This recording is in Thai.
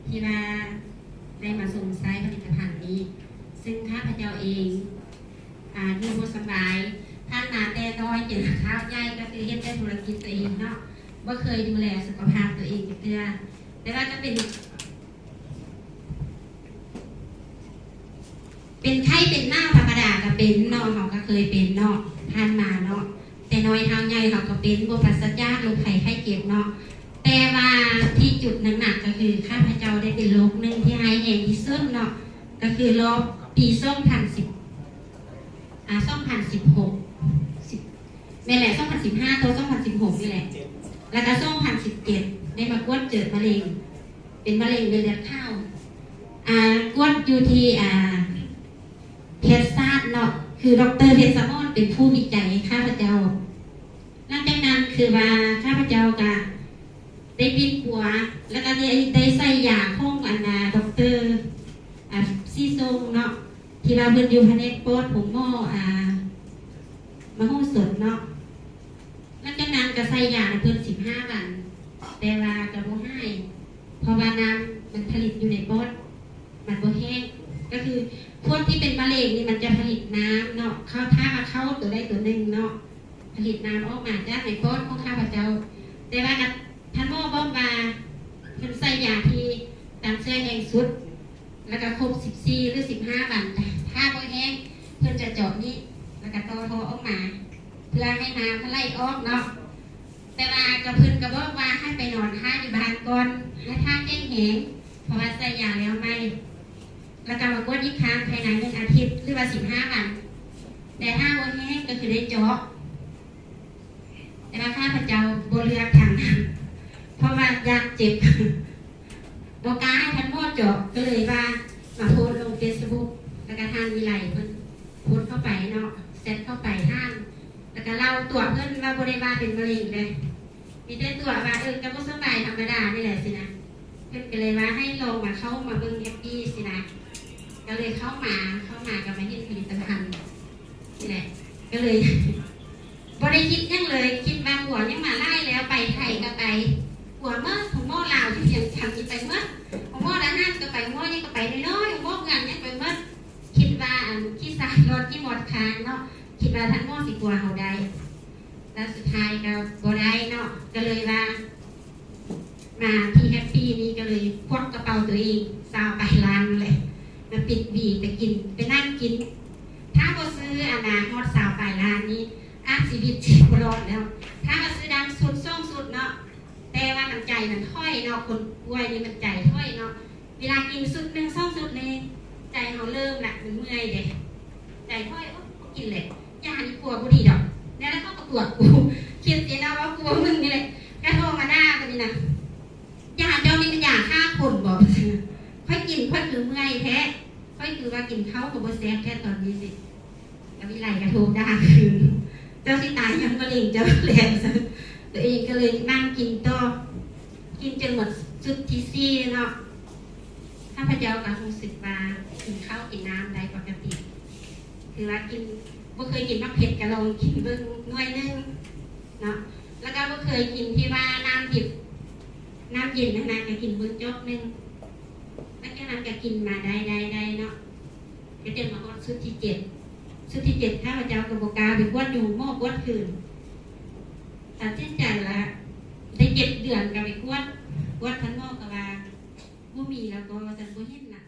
ที่ว่าได้มาส่งใช้ผลิตภัณฑ์นี้ ซึ่งข้าพเจ้าเองอยู่บ่สบายท่านมาแต่น้อยเจอข้าวใหญ่ก็คือเฮ็ดแต่ธุรกิจตัวเองเนาะบ่เคยดูแลสุขภาพตัวเองเพื่อแต่ว่าจะเป็นไข้เป็นหน้าธรรมดาก็เป็นเนาะเขาก็เคยเป็นเนาะท่านมาเนาะแต่น้อยเท่าใหญ่เขาก็เป็นบ่ปราศจากโรคภัยไข้เจ็บเนาะแต่ว่าที่จุดหนักก็คือข้าพเจ้าได้เป็นโรคนึงที่ร้ายแรงที่สุดเนาะก็คือโรคปี2016แม่แหละ2015ตัว2016นี่แหละแล้วก็2017ได้มากวดเจอมะเร็งเป็นมะเร็งเลือดข้าวกวดอยู่ที่เพชรซาดเนาะคือดร.เพชรสมรเป็นผู้วิจัยข้าพเจ้าหลังจากนั้นคือว่าข้าพเจ้าก็ได้ปิดหัวแล้วก็ได้ใส่ยาห้องดร.ซีซงเนาะที่ว่าเพิ่นอยู่แผนกปอดผมหม้อมโหสถเนาะหลังจากนั้นก็ใส่ยาเพิ่น15 วันแต่ว่าก็บ่ให้เพราะว่าน้ำมันผลิตอยู่ในปอดมันบ่แห้งก็คือพวกที่เป็นมะเร็งนี่มันจะผลิตน้ำเนาะเข้าตัวได้ตัวหนึ่งเนาะผลิตน้ำออกมาจากในปอดของข้าพเจ้าแต่ว่าท่านหมอบอกว่าเพิ่นใส่ยาที่ตามเสื้อแห้งสุดแล้วก็ครบ14หรือ15 วันถ้าบ่แห้งเพิ่นจะเจาะนี้แล้วก็ต่อท่อออกมาเพื่อให้น้ำมันไหลออกเนาะแต่ว่ากับเพิ่นก็บอกว่าให้ไปนอนท่าอยู่บ้านก่อนให้ท่าแห้งแห้งเพราะว่าใส่ยาแล้วไม่แล้วก็มากวดอีกครั้งภายใน1 อาทิตย์หรือว่า15 วันแต่ถ้าบ่แห้งก็คือได้เจาะแต่ว่าข้าพเจ้าบ่เลือกทางนั้นเพราะว่าอยากเจ็บบ่กล้าให้ท่านหมอเจาะก็เลยว่ามาโพสต์ลง Facebook แล้วก็ทางวิไลเพิ่นโพสต์เข้าไปเนาะเซตเข้าไปทางแล้วก็เล่าตัวเพิ่นว่าบ่ได้ว่าเป็นมะเร็งเลยมีแต่ตัวว่าก็บ่สบายธรรมดานี่แหละสินะเพิ่นก็เลยว่าให้ลองมาเข้ามาเบิ่งแฮปปี้สินะก็เลยเข้ามาก็มาเห็นผลิตภัณฑ์นี่แหละก็เลยบ่ได้คิดยังเลยคิดว่าหัวยังมาไล่แล้วไปไทยก็ไปหัวเมื่อของหม้อลาวที่ยังทำอยู่ไปเมื่อของหม้อละ5ก็ไปหม้อยังก็ไปน้อยๆหม้องานยังไปเมื่อคิดว่าขี้สายรถที่หมดคางเนาะคิดว่าท่านหม้อสิกว่าเฮาได้แล้วสุดท้ายก็บ่ได้เนาะก็เลยว่ามาที่แฮปปี้นี้ก็เลยควักกระเป๋าตัวเองซาวไปร้านเลยมาปิดบีไปกินไปนั่งกินถ้าบ่ซื้อฮอดซาวไปร้านนี้ชีวิตบ่รอดแล้วถ้ามาซื้อดังสุดส่งสุดเนาะแต่ว่ามันใจมันถ้อยเนาะคนป่วยนี่มันใจถ้อยเนาะเวลากินสุด1 2สุดเลยใจเฮาเริ่มละมันเมื่อยเด้ใจถ้อยกินเลยยานี่กลัวบ่ดีดอกแล้วเขาก็ตรวจกูคิดสินะว่ากลัวมึงนี่แหละกระโทรมาด่าตัวนี้นะยาเจ้านี่เป็นยาฆ่าคนบ่ค่อยกินค่อยคือเมื่อยแท้ค่อยคือว่ากินข้าวก็บ่แซ่บแค่ตอนนี้สิแล้ววิไลกระโทรด่าคือเจ้าสิตายยังมะเร็งเจ้าแหลกซะตัวเองก็เลยนั่งกินต่อกินจนหมดชุดที่4เนาะข้าพเจ้าก็รู้สึกว่ากินข้าวกินน้ำได้ปกติคือว่ากินบ่เคยกินมะเผ็ดก็ลองกินเบิ่งหน่วยนึงเนาะแล้วก็บ่เคยกินที่ว่าน้ำดิบน้ำเย็นนานๆก็กินเบิ่งจอกนึงแล้วจากนั้นก็กินมาได้เนาะก็จนมาฮอดชุดที่7ข้าพเจ้าก็บ่กล้าไปกวดอยู่หม้อกวดคืนตัดสินใจแล้วได้7 เดือนก็ไปกวดท่านหมอก็ว่าบ่มีแล้วก็ซั่นบ่เห็นน่ะ